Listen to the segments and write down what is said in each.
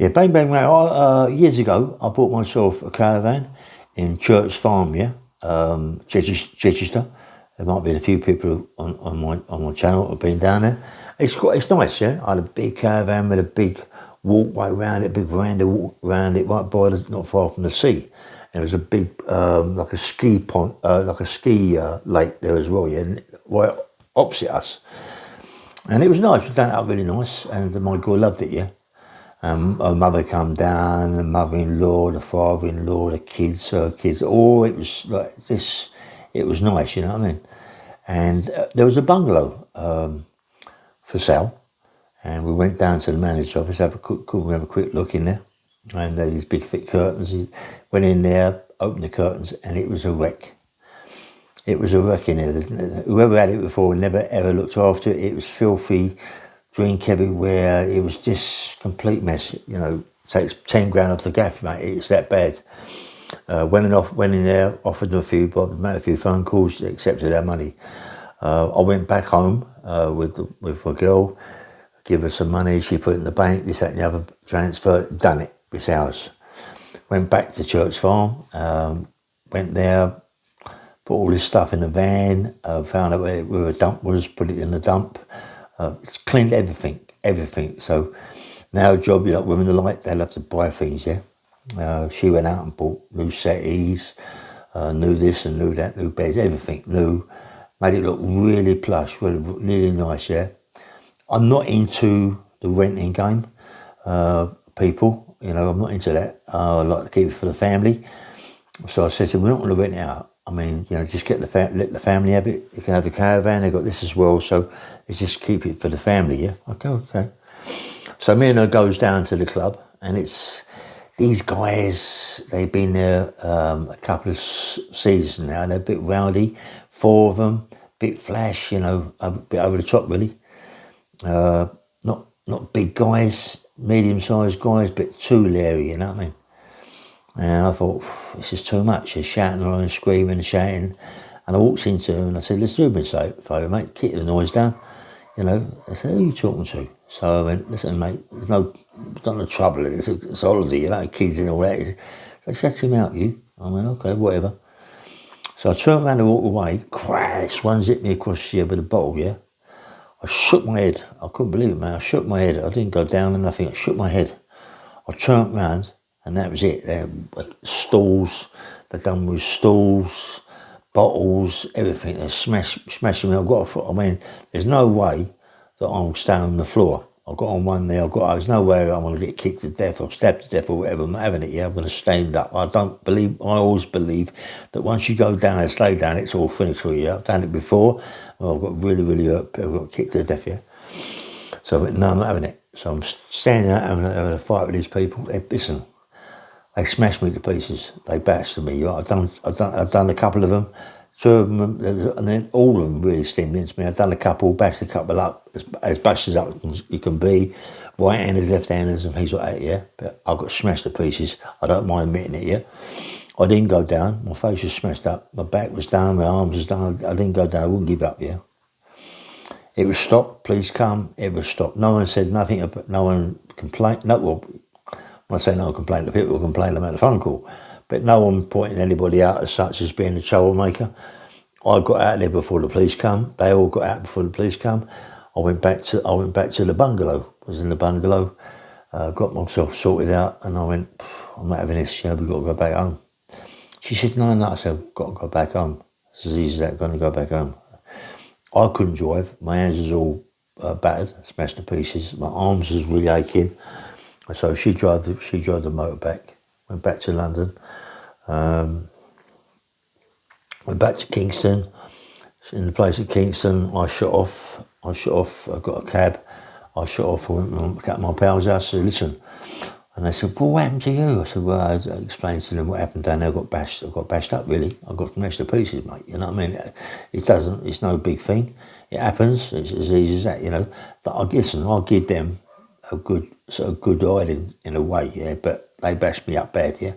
Yeah, bang bang mate. Years ago, I bought myself a caravan in Church Farm, yeah, Chichester. There might be a few people on my channel who've been down there. It's nice, yeah. I had a big caravan with a big walkway around it, big veranda walk around it, right by not far from the sea. And there was a big like a ski pond, like a ski lake there as well, yeah, right opposite us. And it was nice. We done it up really nice, and my girl loved it, yeah. Her mother come down, the mother-in-law, the father-in-law, the kids, her kids. Oh, it was like this. It was nice, you know what I mean. And there was a bungalow for sale, and we went down to the manager's office. Could we have a quick look in there? And these big thick curtains. He went in there, opened the curtains, and it was a wreck. It was a wreck in there. Whoever had it before never ever looked after it. It was filthy. Drink everywhere. It was just complete mess. You know, takes 10 grand off the gaff, mate. It's that bad. Went in there, offered them a few, but made a few phone calls, accepted our money. I went back home with my girl, give her some money. She put it in the bank. This, that, and the other. Transfer, done it. It's ours. Went back to Church Farm. Went there, put all this stuff in the van. Found out where a dump was. Put it in the dump. It's cleaned everything. So now job, you know, women are like, they love to buy things, yeah. She went out and bought new settees, new this and new that, new beds, everything new. Made it look really plush, really nice, yeah. I'm not into the renting game, people, you know, I'm not into that. I like to keep it for the family. So I said to them, we're not going to rent it out. I mean, you know, just let the family have it. You can have a caravan. They've got this as well, so let's just keep it for the family. Yeah, okay. So me and her goes down to the club, and it's these guys. They've been there a couple of seasons now. They're a bit rowdy, 4 of them, bit flash, you know, a bit over the top really. Not big guys, medium-sized guys, but too leery. You know what I mean? And I thought, this is too much. They're shouting and screaming and shouting. And I walked into them and I said, let's do me a favour, mate, keep the noise down. You know, I said, who are you talking to? So I went, listen, mate, there's no trouble in it. It's a holiday, you know, kids and all that. So I said, him out, you. I went, okay, whatever. So I turned around and walked away. Crash, one zipped me across the ear with a bottle, yeah. I shook my head. I couldn't believe it, man. I shook my head. I didn't go down or nothing. I shook my head. I turned around. And that was it. They're stools, they're done with stools, bottles, everything. They're smashing me. I mean, there's no way that I'm staying on the floor. I've got on one there. There's no way I'm going to get kicked to death or stabbed to death or whatever. I'm not having it. Yeah, I'm going to stand up. I always believe that once you go down and stay down, it's all finished for you. I've done it before. Well, I've got really, really hurt. I've got kicked to death. Yeah. So I went, no, I'm not having it. So I'm standing out having a fight with these people. Listen. They smashed me to pieces. They bashed me. I've done a couple of them. 2 of them, and then all of them really steamed into me. I've done a couple, bashed a couple up, as bashed as up as you can be. Right-handers, left-handers, and things like that, yeah. But I got smashed to pieces. I don't mind admitting it, yeah. I didn't go down. My face was smashed up. My back was down. My arms was down. I didn't go down. I wouldn't give up, yeah. It was stopped. Please come. It was stopped. No one said nothing. No one complained. No, well, when I say no one complained, the people complained about the phone call, but no one pointing anybody out as such as being a troublemaker. I got out there before the police come. They all got out before the police come. I went back to the bungalow. I was in the bungalow, got myself sorted out, and I went, I'm not having this. We've got to go back home. She said, no. I said, I've got to go back home. It's as easy as that. Going to go back home. I couldn't drive. My hands was all battered, smashed to pieces. My arms was really aching. So she drove the motor back, went back to London, went back to Kingston. In the place at Kingston, I shut off, I got a cab, I shut off, I went to my pal's house, I said, listen. And they said, well, what happened to you? I said, well, I explained to them what happened down there. I got bashed up, really. I got smashed to pieces, mate, you know what I mean? It's no big thing. It happens, it's as easy as that, you know. But I'll give them a good hiding in a way, yeah, but they bashed me up bad, yeah.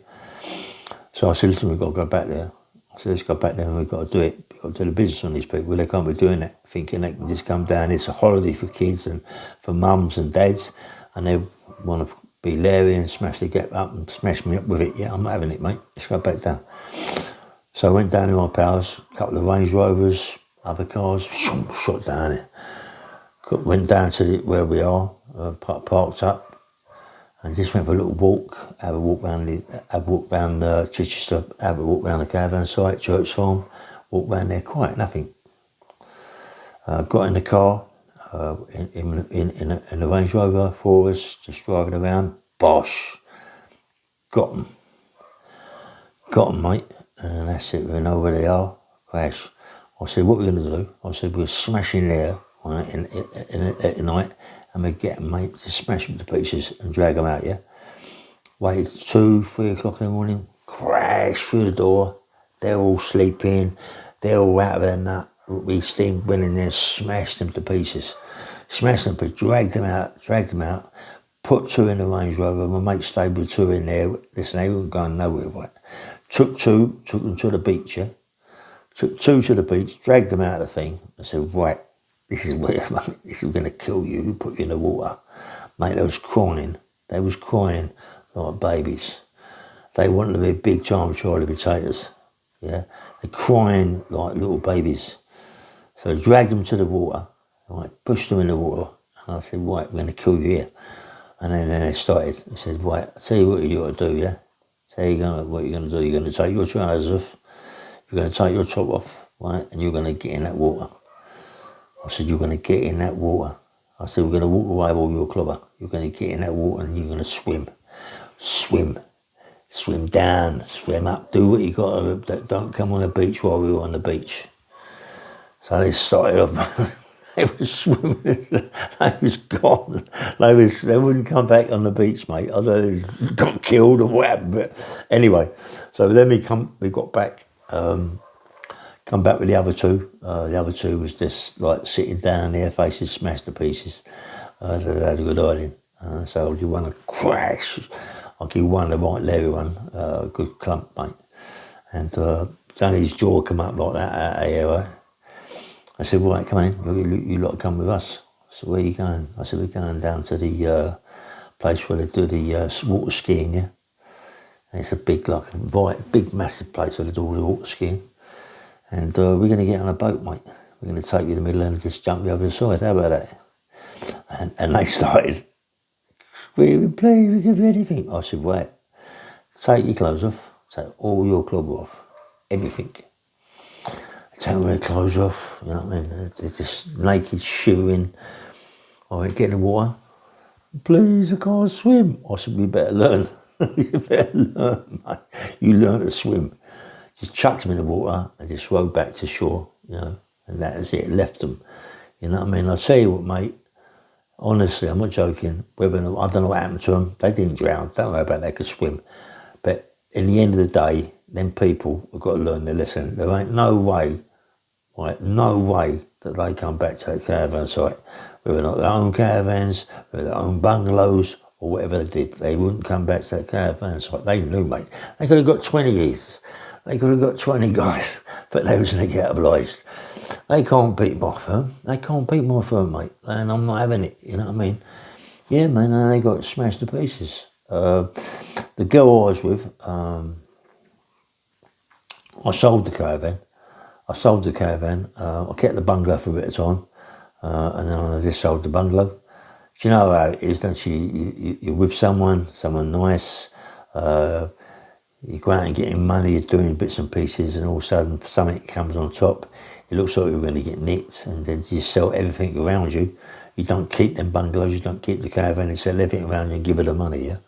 So I said, listen, we've got to go back there. I said, let's go back there and we've got to do it. We've got to do the business on these people. They can't be doing that, thinking they can just come down. It's a holiday for kids and for mums and dads, and they want to be Larry and smash the gap up and smash me up with it. Yeah, I'm not having it, mate. Let's go back down. So I went down to my pals, a couple of Range Rovers, other cars, shot down it. Went down to where we are, parked up, and just went for a little walk. Have a walk round Chichester. Have a walk round the caravan site, Church Farm. Walk round there, quiet, nothing. Got in the car, in a Range Rover, 4 of us, just driving around. Bosh, got them, mate. And that's it. We know where they are. Crash. I said, what are we going to do? I said, we'll smash in there, right, at night, and we get them, mate, just smash them to pieces and drag them out, yeah? Waited 2, 3 o'clock in the morning, crash through the door. They're all sleeping. They're all out of their nut. We steamed, went in there, smashed them to pieces. Smashed them to pieces, dragged them out, put 2 in the Range Rover. My mate stayed with 2 in there. Listen, they weren't going nowhere, right? Took them to the beach, yeah? Took 2 to the beach, dragged them out of the thing. I said, right, this is where, mate, this is going to kill you, put you in the water. Mate, they was crying like babies. They wanted to be big time Charlie potatoes, yeah? They're crying like little babies. So I dragged them to the water, right, pushed them in the water, and I said, right, we're going to kill you here. And then they started. I said, right, I'll tell you what you got to do, yeah? What you're going to do, you're going to take your trousers off, you're going to take your top off, right, and you're going to get in that water. I said, you're going to get in that water. I said, we're going to walk away with all your clobber. You're going to get in that water and you're going to swim. Swim down, swim up, do what you got to do. Don't come on the beach while we were on the beach. So they started off. They were swimming. They was gone. They wouldn't come back on the beach, mate. I don't know if they got killed or what happened. But anyway, so then we got back. Come back with the other 2. The other 2 was just like sitting down there, faces smashed to pieces. They had a good hiding. So I'll give one a crash. I'll give one the right Larry one, a good clump, mate. And then his jaw come up like that out of here, right? I said, right, come in, you lot come with us. So where are you going? I said, we're going down to the place where they do the water skiing, yeah? And it's a big, big massive place where they do all the water skiing. And we're going to get on a boat, mate. We're going to take you in the middle and just jump you over the side. How about that? And they started screaming, please, we'll give you anything. I said, right, take your clothes off, take all your clothes off, everything. Take all their clothes off, you know what I mean? They're just naked, shivering. I went, get in the water. Please, I can't swim. I said, you better learn. You better learn, mate. You learn to swim. Just chucked them in the water and just rowed back to shore, you know, and that is it, left them. You know what I mean? I'll tell you what, mate, honestly, I'm not joking. I don't know what happened to them. They didn't drown. Don't know about they could swim. But in the end of the day, them people have got to learn their lesson. There ain't no way, right, no way that they come back to that caravan site. Whether not their own caravans, whether their own bungalows, or whatever they did, they wouldn't come back to that caravan site. They knew, mate. They could have got 20 years. They could have got 20 guys, but they was going to get obliged. They can't beat my firm. They can't beat my firm, mate. And I'm not having it, you know what I mean? Yeah, man, and they got smashed to pieces. The girl I was with, I sold the caravan. I kept the bungalow for a bit of time, and then I just sold the bungalow. Do you know how it is, don't you? You're with someone nice, you go out and getting money, you're doing bits and pieces, and all of a sudden something comes on top. It looks like you're going to get nicked, and then you sell everything around you. You don't keep them bungalows, you don't keep the caravan, you sell everything around you and give her the money, yeah?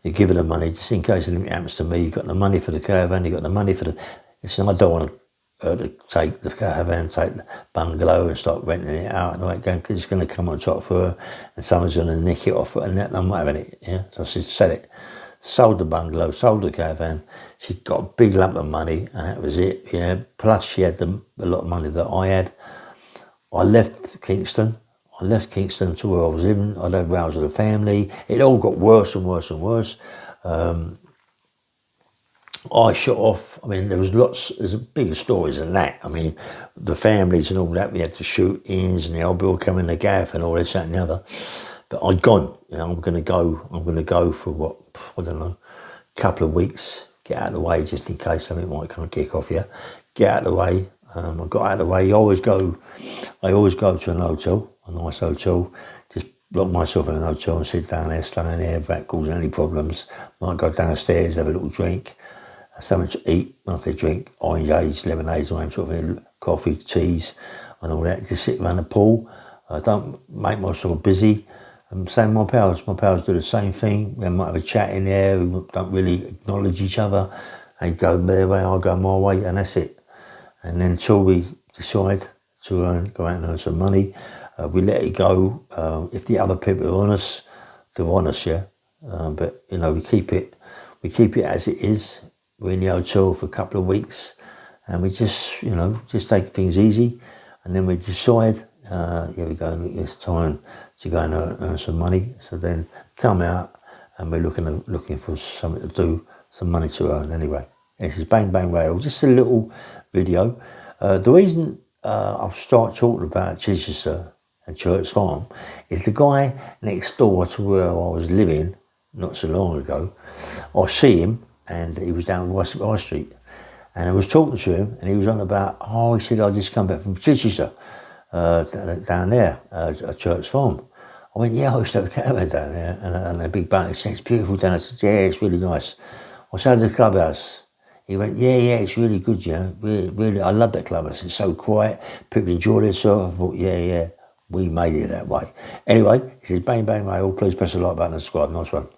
You give her the money, just in case anything happens to me, you've got the money for the caravan, you've got the money for the... Listen, I don't want her to take the caravan, take the bungalow and start renting it out and all that, because it's going to come on top for her, and someone's going to nick it off her, and I'm not having it, yeah? So I said, sell it. Sold the bungalow, sold the caravan. She got a big lump of money, and that was it. Yeah. Plus, she had a lot of money that I had. I left Kingston to where I was living. I had rows with the family. It all got worse and worse and worse. I shut off. I mean, there's bigger stories than that. I mean, the families and all that. We had the shootings and the old bill coming to gaff and all this, that, and the other. But I'd gone. You know, I'm going to go for what, I don't know, a couple of weeks. Get out of the way just in case something might kind of kick off here. Get out of the way. I got out of the way. I always go to an hotel, a nice hotel. Just lock myself in an hotel and sit down there, stay in there. If that causes any problems, might go downstairs, have a little drink, something to eat. After drink, oranges, lemonades, all that sort of thing, coffee, teas, and all that. Just sit around the pool. I don't make myself busy. Same with my pals. My pals do the same thing. We might have a chat in there. We don't really acknowledge each other. They go their way, I go my way, and that's it. And then until we decide to go out and earn some money, we let it go. If the other people are on us, they're on us, yeah. But you know, we keep it as it is. We're in the hotel for a couple of weeks, and we just take things easy, and then we decide. Here we go. It's time to go and earn some money. So then come out, and we're looking for something to do, some money to earn anyway. This is Bang Bang Rail, just a little video. The reason I'll start talking about Chichester and Church Farm is the guy next door to where I was living not so long ago. I see him, and he was down West High Street, and I was talking to him, and he was on about, he said, I just come back from Chichester, down there, at Church Farm. I went, yeah, I used to have a caravan down there, and a big boat. He said, it's beautiful down there. I said, yeah, it's really nice. I said, how's the clubhouse? He went, yeah, it's really good, yeah. Really, I love that clubhouse. It's so quiet. People enjoy themselves. I thought, yeah, we made it that way. Anyway, he says, Bang Bang Rail. Please press the like button and subscribe. Nice one.